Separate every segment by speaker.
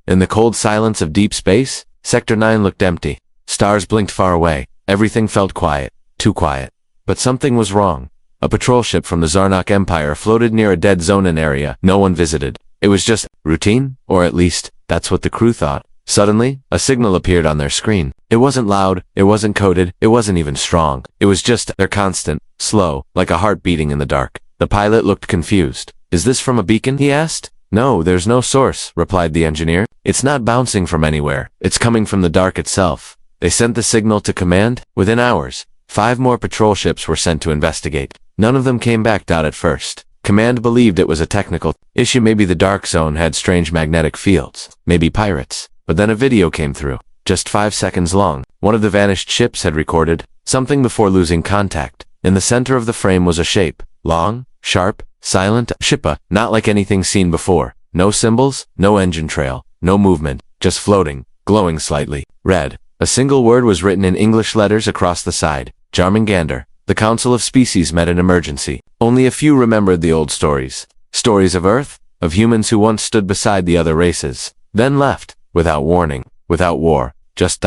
Speaker 1: In the cold silence of deep space, Sector 9 looked empty. Stars blinked far away. Everything felt quiet. Too quiet. But something was wrong. A patrol ship from the Zarnok Empire floated near a dead zone, an area no one visited. It was just routine, or at least, that's what the crew thought. Suddenly, a signal appeared on their screen. It wasn't loud, it wasn't coded, it wasn't even strong. It was just their constant, slow, like a heart beating in the dark. The pilot looked confused. "Is this from a beacon?" he asked. "No, there's no source," replied the engineer. "It's not bouncing from anywhere. It's coming from the dark itself." They sent the signal to command. Within hours, 5 more patrol ships were sent to investigate. None of them came back. At first, command believed it was a technical issue. Maybe the dark zone had strange magnetic fields. Maybe pirates. But then a video came through, just 5 seconds long. One of the vanished ships had recorded something before losing contact. In the center of the frame was a shape. Long, sharp, silent, shippa, not like anything seen before. No symbols, no engine trail, no movement, just floating, glowing slightly. Red. A single word was written in English letters across the side. JÖRMUNGANDR. The Council of Species met in emergency. Only a few remembered the old stories. Stories of Earth, of humans who once stood beside the other races, then left, without warning, without war, just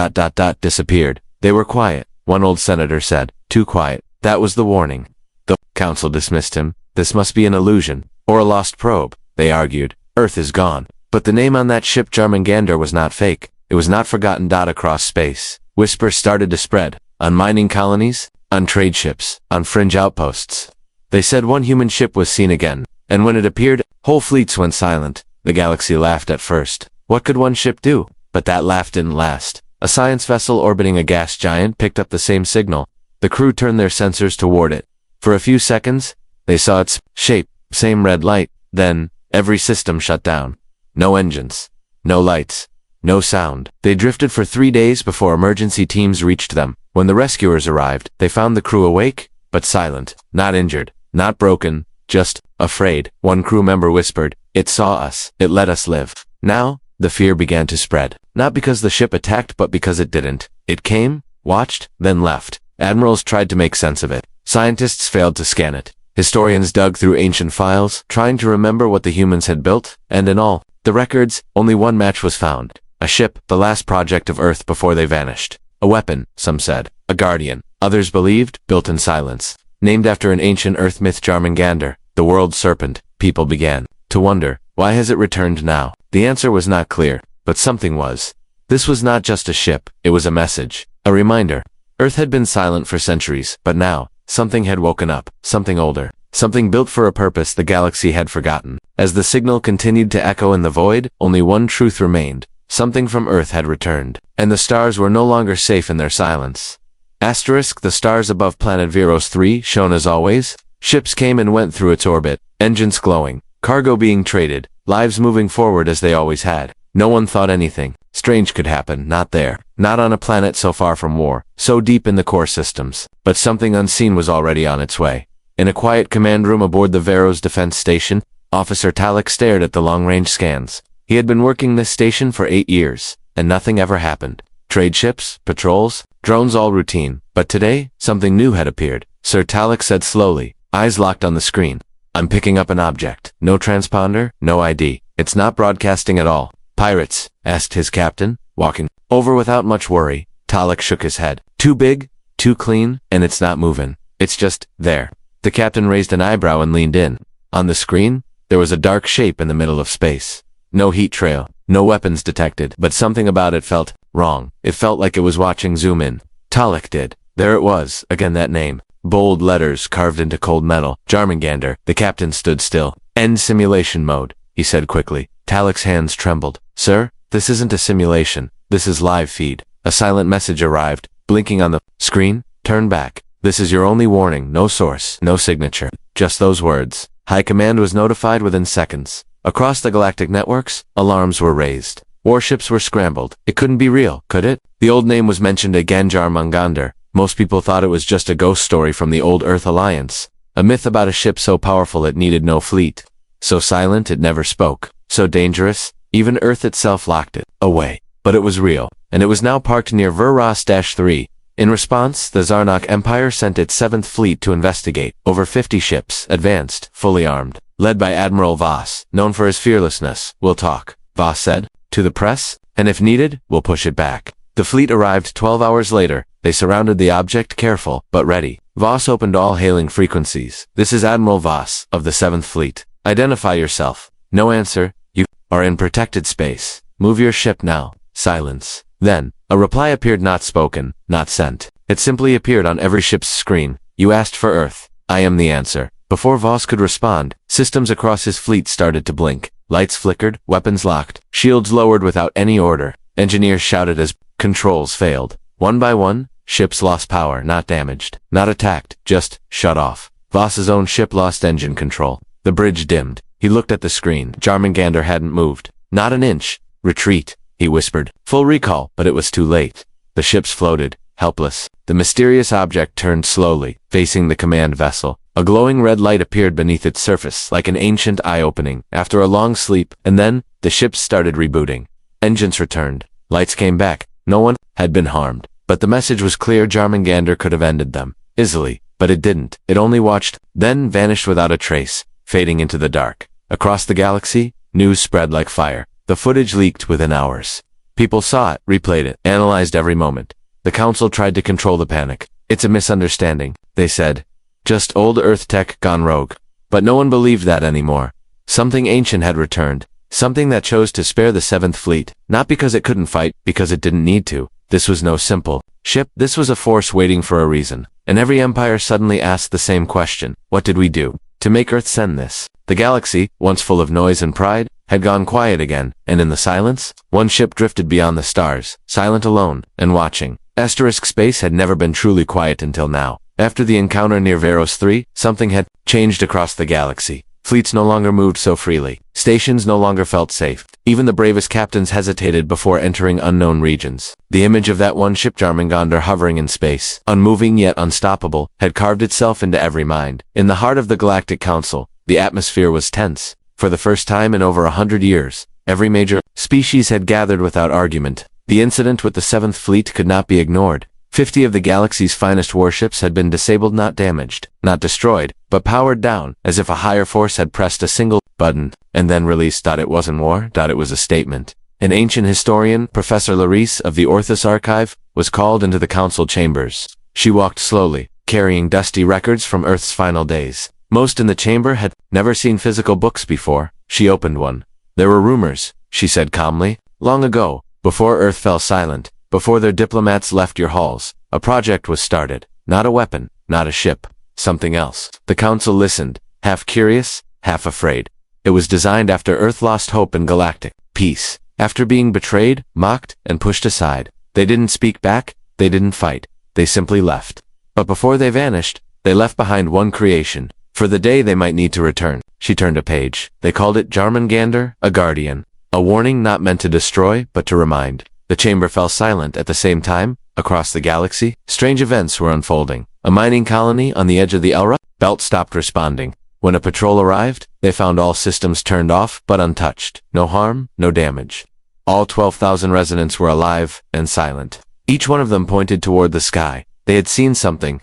Speaker 1: disappeared. They were quiet, one old senator said. Too quiet. That was the warning. The council dismissed him. This must be an illusion, or a lost probe, they argued. Earth is gone. But the name on that ship, JÖRMUNGANDR, was not fake. It was not forgotten. Across space, whispers started to spread. On mining colonies, on trade ships, on fringe outposts. They said one human ship was seen again, and when it appeared, whole fleets went silent. The galaxy laughed at first. What could one ship do? But that laugh didn't last. A science vessel orbiting a gas giant picked up the same signal. The crew turned their sensors toward it. For a few seconds, they saw its shape, same red light. Then, every system shut down. No engines. No lights. No sound. They drifted for 3 days before emergency teams reached them. When the rescuers arrived, they found the crew awake, but silent. Not injured. Not broken. Just afraid. One crew member whispered, "It saw us. It let us live." Now, the fear began to spread. Not because the ship attacked, but because it didn't. It came, watched, then left. Admirals tried to make sense of it. Scientists failed to scan it. Historians dug through ancient files, trying to remember what the humans had built, and in all the records, only one match was found. A ship, the last project of Earth before they vanished. A weapon, some said. A guardian. Others believed, built in silence. Named after an ancient Earth myth, JÖRMUNGANDR, the World Serpent. People began to wonder, why has it returned now? The answer was not clear, but something was. This was not just a ship, it was a message. A reminder. Earth had been silent for centuries, but now, something had woken up. Something older. Something built for a purpose the galaxy had forgotten. As the signal continued to echo in the void, only one truth remained. Something from Earth had returned, and the stars were no longer safe in their silence. Asterisk, the stars above planet Veros 3 shone as always. Ships came and went through its orbit, engines glowing, cargo being traded, lives moving forward as they always had. No one thought anything strange could happen, not there. Not on a planet so far from war, so deep in the core systems. But something unseen was already on its way. In a quiet command room aboard the Veros defense station, Officer Talek stared at the long-range scans. He had been working this station for 8 years, and nothing ever happened. Trade ships, patrols, drones, all routine. But today, something new had appeared. Sir Talek said slowly, eyes locked on the screen. "I'm picking up an object. No transponder, no ID. It's not broadcasting at all." "Pirates?" asked his captain, walking over without much worry. Talek shook his head. "Too big, too clean, and it's not moving. It's just there." The captain raised an eyebrow and leaned in. On the screen, there was a dark shape in the middle of space. No heat trail, no weapons detected, but something about it felt wrong. It felt like it was watching zoom in. Talek did. There it was, again that name. Bold letters carved into cold metal. JÖRMUNGANDR. The captain stood still. "End simulation mode," he said quickly. Talek's hands trembled. "Sir, this isn't a simulation. This is live feed." A silent message arrived, blinking on the screen. "Turn back. This is your only warning. No source, no signature. Just those words." High Command was notified within seconds. Across the galactic networks, alarms were raised. Warships were scrambled. It couldn't be real, could it? The old name was mentioned again, JÖRMUNGANDR. Most people thought it was just a ghost story from the old Earth Alliance. A myth about a ship so powerful it needed no fleet. So silent it never spoke. So dangerous, even Earth itself locked it away. But it was real, and it was now parked near Veros-3. In response, the Zarnok Empire sent its 7th Fleet to investigate. Over 50 ships, advanced, fully armed, led by Admiral Voss, known for his fearlessness. "We'll talk," Voss said. To the press, and if needed, we'll push it back. The fleet arrived 12 hours later. They surrounded the object, careful, but ready. Voss opened all hailing frequencies. This is Admiral Voss, of the 7th Fleet. Identify yourself. No answer. You are in protected space. Move your ship now. Silence. Then, a reply appeared, not spoken, not sent. It simply appeared on every ship's screen. You asked for Earth. I am the answer. Before Voss could respond, systems across his fleet started to blink. Lights flickered, weapons locked, shields lowered without any order. Engineers shouted as controls failed. One by one, ships lost power, not damaged, not attacked, just shut off. Voss's own ship lost engine control. The bridge dimmed. He looked at the screen. JÖRMUNGANDR hadn't moved. Not an inch. Retreat, he whispered. Full recall, but it was too late. The ships floated, helpless. The mysterious object turned slowly, facing the command vessel. A glowing red light appeared beneath its surface, like an ancient eye opening, after a long sleep, and then, the ships started rebooting. Engines returned. Lights came back. No one had been harmed. But the message was clear. JÖRMUNGANDR could have ended them. Easily. But it didn't. It only watched, then vanished without a trace, fading into the dark. Across the galaxy, news spread like fire. The footage leaked within hours. People saw it, replayed it, analyzed every moment. The council tried to control the panic. It's a misunderstanding, they said. Just old Earth tech gone rogue. But no one believed that anymore. Something ancient had returned. Something that chose to spare the 7th Fleet. Not because it couldn't fight, because it didn't need to. This was no simple ship. This was a force waiting for a reason. And every empire suddenly asked the same question. What did we do to make Earth send this? The galaxy, once full of noise and pride, had gone quiet again. And in the silence, one ship drifted beyond the stars, silent, alone, and watching. Asterisk space had never been truly quiet until now. After the encounter near Veros 3, something had changed across the galaxy. Fleets no longer moved so freely. Stations no longer felt safe. Even the bravest captains hesitated before entering unknown regions. The image of that one ship, JÖRMUNGANDR, hovering in space, unmoving yet unstoppable, had carved itself into every mind. In the heart of the Galactic Council, the atmosphere was tense. For the first time in over 100 years, every major species had gathered without argument. The incident with the 7th Fleet could not be ignored. 50 of the galaxy's finest warships had been disabled, not damaged, not destroyed, but powered down, as if a higher force had pressed a single button, and then released. It wasn't war, it was a statement. An ancient historian, Professor Larisse of the Orthus Archive, was called into the council chambers. She walked slowly, carrying dusty records from Earth's final days. Most in the chamber had never seen physical books before. She opened one. There were rumors, she said calmly. Long ago, before Earth fell silent, before their diplomats left your halls, a project was started. Not a weapon, not a ship, something else. The council listened, half curious, half afraid. It was designed after Earth lost hope in galactic peace. After being betrayed, mocked, and pushed aside. They didn't speak back, they didn't fight. They simply left. But before they vanished, they left behind one creation. For the day they might need to return. She turned a page. They called it JÖRMUNGANDR, a guardian. A warning not meant to destroy, but to remind. The chamber fell silent. At the same time, across the galaxy, strange events were unfolding. A mining colony on the edge of the Elra belt stopped responding. When a patrol arrived, they found all systems turned off but untouched. No harm, no damage. All 12,000 residents were alive and silent. Each one of them pointed toward the sky. They had seen something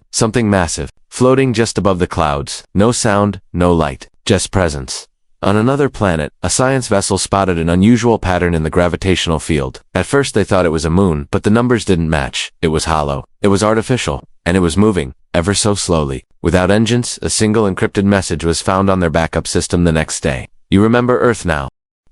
Speaker 1: massive, floating just above the clouds. No sound, no light, just presence. On another planet, a science vessel spotted an unusual pattern in the gravitational field. At first they thought it was a moon, but the numbers didn't match. It was hollow. It was artificial. And it was moving, ever so slowly. Without engines, a single encrypted message was found on their backup system the next day. You remember Earth now.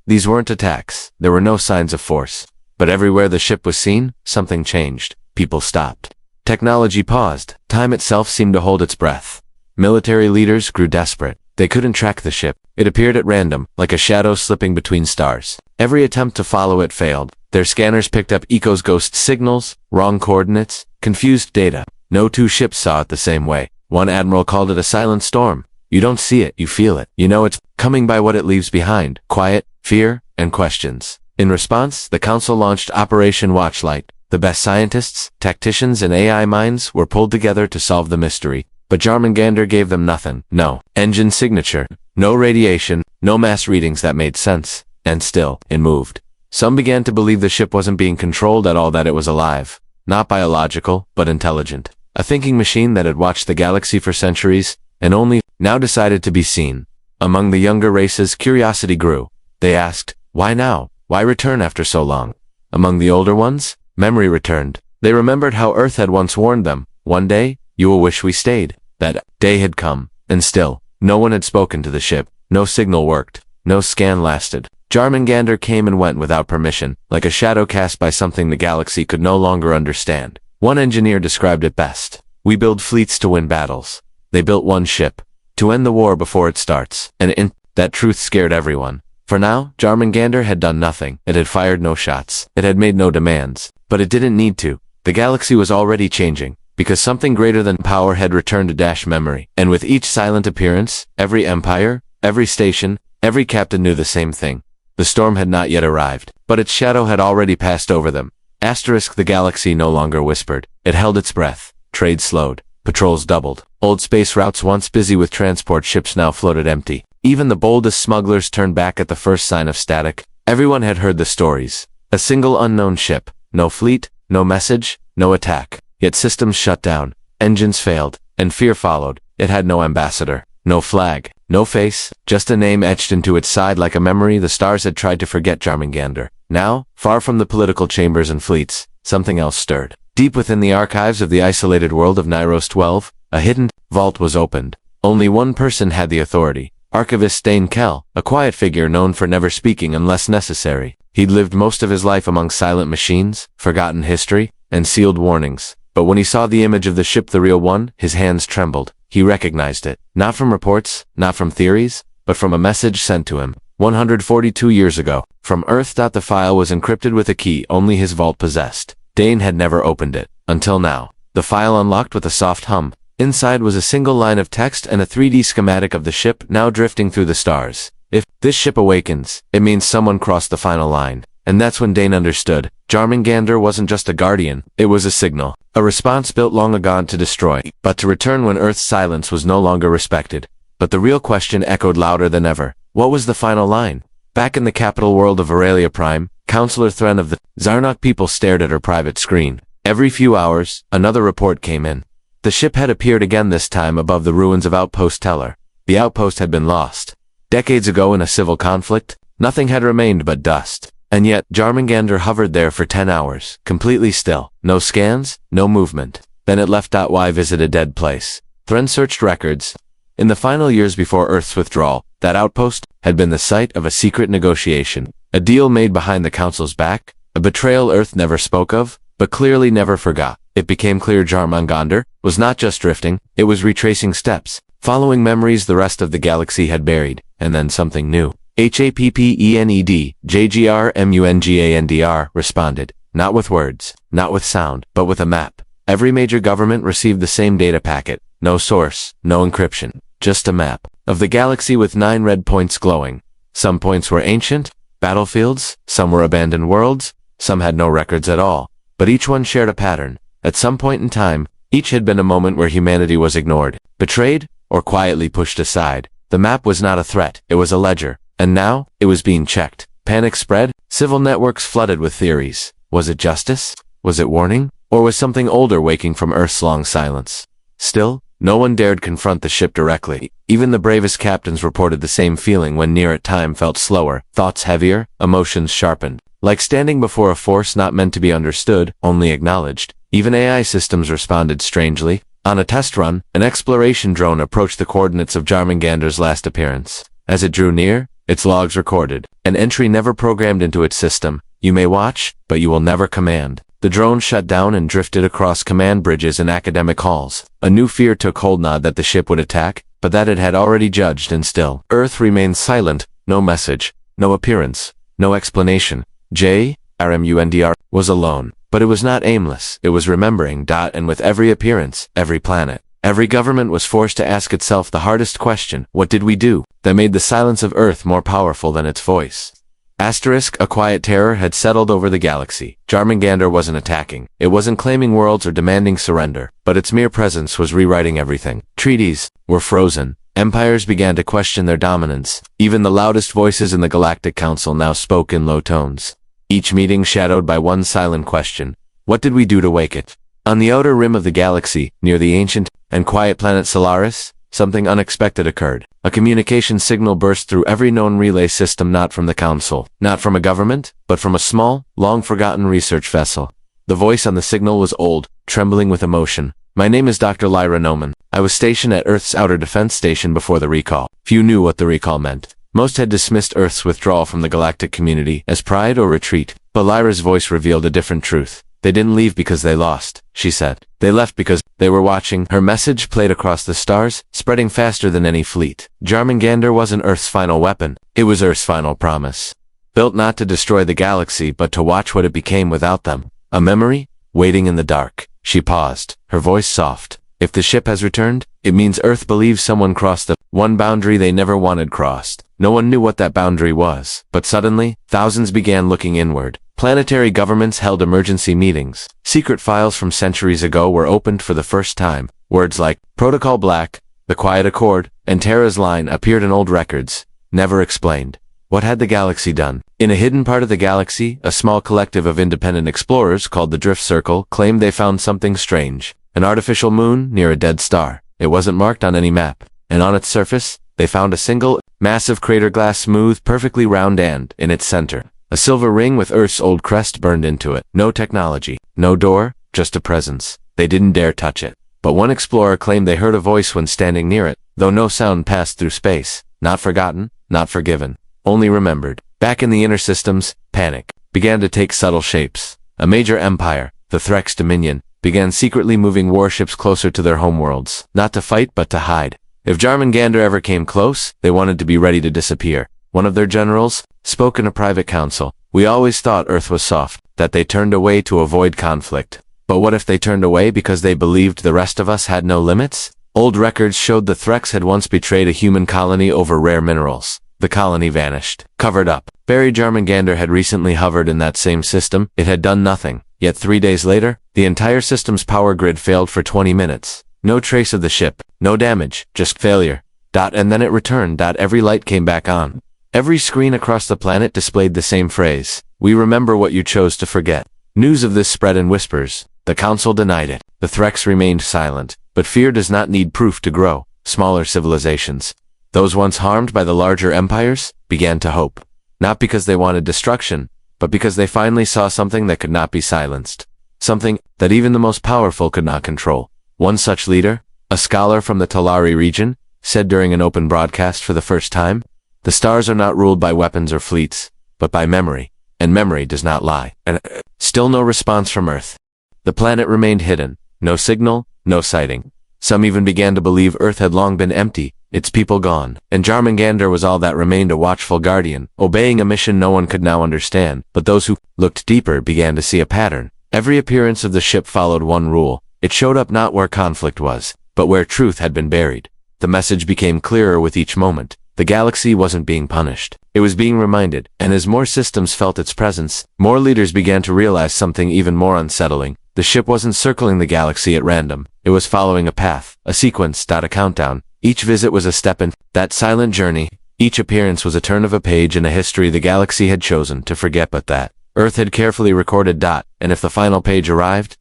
Speaker 1: These weren't attacks. There were no signs of force. But everywhere the ship was seen, something changed. People stopped. Technology paused. Time itself seemed to hold its breath. Military leaders grew desperate. They couldn't track the ship. It appeared at random, like a shadow slipping between stars. Every attempt to follow it failed. Their scanners picked up Eco's ghost signals, wrong coordinates, confused data. No two ships saw it the same way. One admiral called it a silent storm. You don't see it, you feel it. You know it's coming by what it leaves behind. Quiet, fear, and questions. In response, the council launched Operation Watchlight. The best scientists, tacticians, and AI minds were pulled together to solve the mystery. But JÖRMUNGANDR gave them nothing. No engine signature, no radiation, no mass readings that made sense. And still, it moved. Some began to believe the ship wasn't being controlled at all, that it was alive. Not biological, but intelligent. A thinking machine that had watched the galaxy for centuries, and only now decided to be seen. Among the younger races, curiosity grew. They asked, why now? Why return after so long? Among the older ones, memory returned. They remembered how Earth had once warned them, "One day, you will wish we stayed." That day had come, and still, no one had spoken to the ship. No signal worked. No scan lasted. JÖRMUNGANDR came and went without permission, like a shadow cast by something the galaxy could no longer understand. One engineer described it best. "We build fleets to win battles. They built one ship, to end the war before it starts." And that truth scared everyone. For now, JÖRMUNGANDR had done nothing. It had fired no shots. It had made no demands. But it didn't need to. The galaxy was already changing, because something greater than power had returned to dash memory. And with each silent appearance, every empire, every station, every captain knew the same thing. The storm had not yet arrived, but its shadow had already passed over them. The galaxy no longer whispered. It held its breath. Trade slowed. Patrols doubled. Old space routes once busy with transport ships now floated empty. Even the boldest smugglers turned back at the first sign of static. Everyone had heard the stories. A single unknown ship. No fleet, no message, no attack. Yet systems shut down. Engines failed, and fear followed. It had no ambassador. No flag. No face, just a name etched into its side like a memory. The stars had tried to forget JÖRMUNGANDR. Now, far from the political chambers and fleets, something else stirred. Deep within the archives of the isolated world of Nyros 12, a hidden vault was opened. Only one person had the authority. Archivist Dane Kell, a quiet figure known for never speaking unless necessary. He'd lived most of his life among silent machines, forgotten history, and sealed warnings. But when he saw the image of the ship, the real one, his hands trembled. He recognized it, not from reports, not from theories, but from a message sent to him 142 years ago, from Earth. The file was encrypted with a key only his vault possessed. Dane had never opened it, until now. The file unlocked with a soft hum. Inside was a single line of text and a 3D schematic of the ship now drifting through the stars. If this ship awakens, it means someone crossed the final line. And that's when Dane understood. JÖRMUNGANDR wasn't just a guardian, it was a signal. A response built long ago to destroy, but to return when Earth's silence was no longer respected. But the real question echoed louder than ever. What was the final line? Back in the capital world of Aurelia Prime, Counselor Thren of the Zarnok people stared at her private screen. Every few hours, another report came in. The ship had appeared again, this time above the ruins of Outpost Teller. The outpost had been lost. Decades ago in a civil conflict, nothing had remained but dust. And yet, JÖRMUNGANDR hovered there for 10 hours, completely still. No scans, no movement. Then it left. Why visit a dead place? Thren searched records. In the final years before Earth's withdrawal, that outpost had been the site of a secret negotiation. A deal made behind the Council's back. A betrayal Earth never spoke of, but clearly never forgot. It became clear JÖRMUNGANDR was not just drifting, it was retracing steps, following memories the rest of the galaxy had buried, and then something new. HAPPENED, JGRMUNGANDR responded, not with words, not with sound, but with a map. Every major government received the same data packet. No source, no encryption, just a map of the galaxy with 9 red points glowing. Some points were ancient battlefields, some were abandoned worlds, some had no records at all, but each one shared a pattern. At some point in time, each had been a moment where humanity was ignored, betrayed, or quietly pushed aside. The map was not a threat, it was a ledger. And now, it was being checked. Panic spread, civil networks flooded with theories. Was it justice? Was it warning? Or was something older waking from Earth's long silence? Still, no one dared confront the ship directly. Even the bravest captains reported the same feeling when near it. Time felt slower, thoughts heavier, emotions sharpened. Like standing before a force not meant to be understood, only acknowledged. Even AI systems responded strangely. On a test run, an exploration drone approached the coordinates of JÖRMUNGANDR's last appearance. As it drew near, its logs recorded. An entry never programmed into its system. You may watch, but you will never command. The drone shut down and drifted across command bridges and academic halls. A new fear took hold, not that the ship would attack, but that it had already judged, and still. Earth remained silent. No message, no appearance, no explanation. JÖRMUNGANDR was alone. But it was not aimless. It was remembering. And with every appearance, every planet, every government was forced to ask itself the hardest question. What did we do that made the silence of Earth more powerful than its voice? A quiet terror had settled over the galaxy. JÖRMUNGANDR wasn't attacking. It wasn't claiming worlds or demanding surrender. But its mere presence was rewriting everything. Treaties were frozen. Empires began to question their dominance. Even the loudest voices in the Galactic Council now spoke in low tones. Each meeting shadowed by one silent question. What did we do to wake it? On the outer rim of the galaxy, near the ancient and quiet planet Solaris, something unexpected occurred. A communication signal burst through every known relay system, not from the Council, not from a government, but from a small, long-forgotten research vessel. The voice on the signal was old, trembling with emotion. "My name is Dr. Lyra Noman. I was stationed at Earth's Outer Defense Station before the recall." Few knew what the recall meant. Most had dismissed Earth's withdrawal from the galactic community as pride or retreat, but Lyra's voice revealed a different truth. "They didn't leave because they lost," she said. "They left because they were watching." Her message played across the stars, spreading faster than any fleet. JÖRMUNGANDR wasn't Earth's final weapon. It was Earth's final promise. Built not to destroy the galaxy, but to watch what it became without them. A memory, waiting in the dark. She paused, her voice soft. "If the ship has returned, it means Earth believes someone crossed the one boundary they never wanted crossed." No one knew what that boundary was, but suddenly, thousands began looking inward. Planetary governments held emergency meetings. Secret files from centuries ago were opened for the first time. Words like Protocol Black, the Quiet Accord, and Terra's Line appeared in old records, never explained. What had the galaxy done? In a hidden part of the galaxy, a small collective of independent explorers called the Drift Circle claimed they found something strange. An artificial moon near a dead star. It wasn't marked on any map, and on its surface, they found a single, massive crater, glass smooth, perfectly round, and, in its center, a silver ring with Earth's old crest burned into it. No technology, no door, just a presence. They didn't dare touch it. But one explorer claimed they heard a voice when standing near it, though no sound passed through space. Not forgotten, not forgiven, only remembered. Back in the inner systems, panic began to take subtle shapes. A major empire, the Threx Dominion, began secretly moving warships closer to their homeworlds, not to fight but to hide. If JÖRMUNGANDR ever came close, they wanted to be ready to disappear. One of their generals spoke in a private council. "We always thought Earth was soft, that they turned away to avoid conflict. But what if they turned away because they believed the rest of us had no limits?" Old records showed the Threx had once betrayed a human colony over rare minerals. The colony vanished, covered up. Buried. JÖRMUNGANDR had recently hovered in that same system. It had done nothing. Yet 3 days later, the entire system's power grid failed for 20 minutes. No trace of the ship, no damage, just failure. And then it returned. Every light came back on. Every screen across the planet displayed the same phrase: "We remember what you chose to forget." News of this spread in whispers. The Council denied it. The Threx remained silent. But fear does not need proof to grow. Smaller civilizations, those once harmed by the larger empires, began to hope. Not because they wanted destruction, but because they finally saw something that could not be silenced. Something that even the most powerful could not control. One such leader, a scholar from the Talari region, said during an open broadcast for the first time, "The stars are not ruled by weapons or fleets, but by memory, and memory does not lie." And still no response from Earth. The planet remained hidden. No signal, no sighting. Some even began to believe Earth had long been empty, its people gone, and JÖRMUNGANDR was all that remained, a watchful guardian, obeying a mission no one could now understand. But those who looked deeper began to see a pattern. Every appearance of the ship followed one rule. It showed up not where conflict was, but where truth had been buried. The message became clearer with each moment. The galaxy wasn't being punished. It was being reminded, and as more systems felt its presence, more leaders began to realize something even more unsettling. The ship wasn't circling the galaxy at random. It was following a path, a sequence, a countdown. Each visit was a step in that silent journey. Each appearance was a turn of a page in a history the galaxy had chosen to forget, but that Earth had carefully recorded. And if the final page arrived,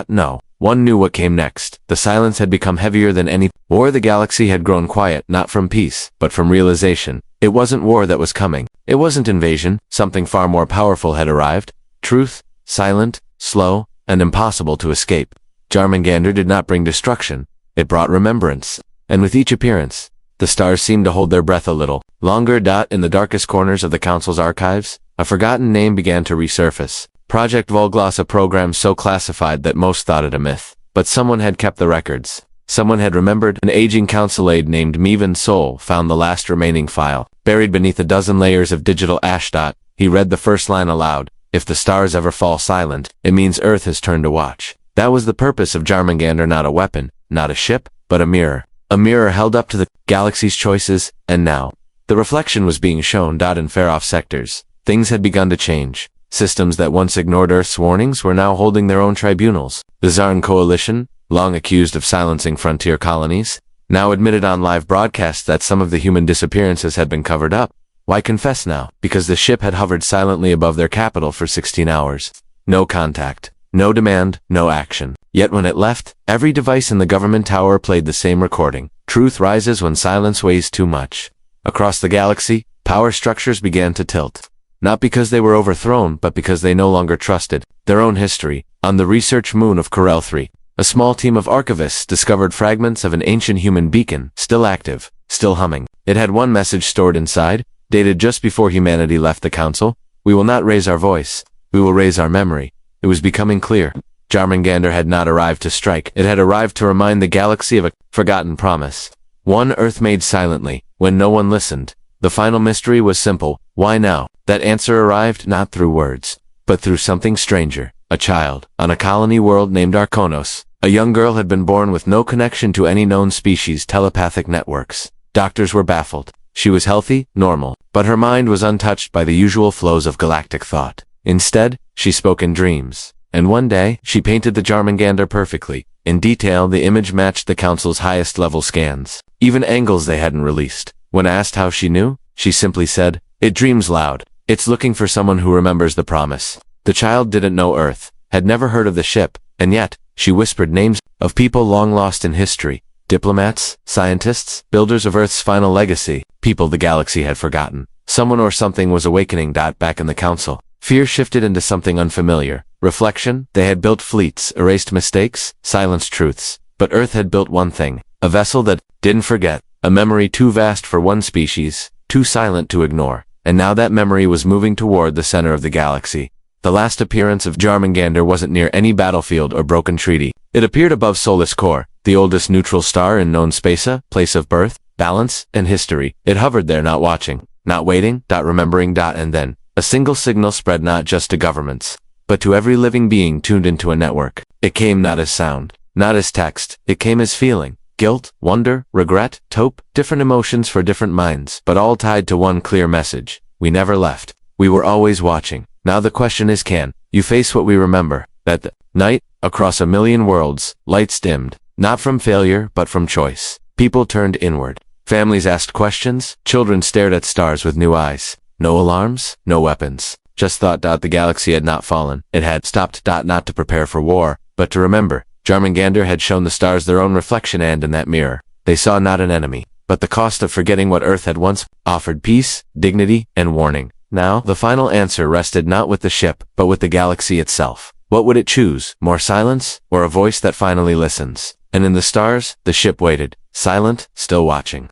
Speaker 1: no one knew what came next. The silence had become heavier than any war. The galaxy had grown quiet, not from peace, but from realization. It wasn't war that was coming. It wasn't invasion. Something far more powerful had arrived. Truth, silent, slow, and impossible to escape. JÖRMUNGANDR did not bring destruction. It brought remembrance. And with each appearance, the stars seemed to hold their breath a little longer. In the darkest corners of the Council's archives, a forgotten name began to resurface. Project Volglas, a program so classified that most thought it a myth. But someone had kept the records. Someone had remembered. An aging council aide named Mevan Sol found the last remaining file, buried beneath a dozen layers of digital ash. He read the first line aloud: "If the stars ever fall silent, it means Earth has turned to watch." That was the purpose of JÖRMUNGANDR, not a weapon, not a ship, but a mirror. A mirror held up to the galaxy's choices, and now, the reflection was being shown. In far-off sectors, things had begun to change. Systems that once ignored Earth's warnings were now holding their own tribunals. The Zarn Coalition, long accused of silencing frontier colonies, now admitted on live broadcasts that some of the human disappearances had been covered up. Why confess now? Because the ship had hovered silently above their capital for 16 hours. No contact, No demand, no action. Yet when it left, every device in the government tower played the same recording. Truth rises when silence weighs too much. Across the galaxy, power structures began to tilt. Not because they were overthrown, but because they no longer trusted their own history. On the research moon of Corel 3, a small team of archivists discovered fragments of an ancient human beacon, still active, still humming. It had one message stored inside, dated just before humanity left the council. We will not raise our voice. We will raise our memory. It was becoming clear. JÖRMUNGANDR had not arrived to strike. It had arrived to remind the galaxy of a forgotten promise. One Earth made silently, when no one listened. The final mystery was simple. Why now? That answer arrived not through words, but through something stranger. A child, on a colony world named Arkonos. A young girl had been born with no connection to any known species' telepathic networks. Doctors were baffled. She was healthy, normal, but her mind was untouched by the usual flows of galactic thought. Instead, she spoke in dreams. And one day, she painted the JÖRMUNGANDR perfectly. In detail, the image matched the council's highest level scans, even angles they hadn't released. When asked how she knew, she simply said, "It dreams loud. It's looking for someone who remembers the promise." The child didn't know Earth, had never heard of the ship, and yet, she whispered names of people long lost in history. Diplomats, scientists, builders of Earth's final legacy, people the galaxy had forgotten. Someone or something was awakening. Back in the council, fear shifted into something unfamiliar. Reflection. They had built fleets, erased mistakes, silenced truths. But Earth had built one thing, a vessel that didn't forget, a memory too vast for one species, too silent to ignore. And now that memory was moving toward the center of the galaxy. The last appearance of JÖRMUNGANDR wasn't near any battlefield or broken treaty. It appeared above Solus Core, the oldest neutral star in known space, a place of birth, balance, and history. It hovered there, not watching, not waiting, remembering, and then, a single signal spread not just to governments, but to every living being tuned into a network. It came not as sound, not as text, it came as feeling. Guilt, wonder, regret, hope, different emotions for different minds, but all tied to one clear message. We never left. We were always watching. Now the question is, can you face what we remember? That night, across a million worlds, lights dimmed, not from failure, but from choice. People turned inward. Families asked questions. Children stared at stars with new eyes. No alarms, no weapons. Just thought. The galaxy had not fallen. It had stopped. Not to prepare for war, but to remember. JÖRMUNGANDR had shown the stars their own reflection, and in that mirror, they saw not an enemy, but the cost of forgetting what Earth had once offered: peace, dignity, and warning. Now, the final answer rested not with the ship, but with the galaxy itself. What would it choose? More silence, or a voice that finally listens? And in the stars, the ship waited, silent, still watching.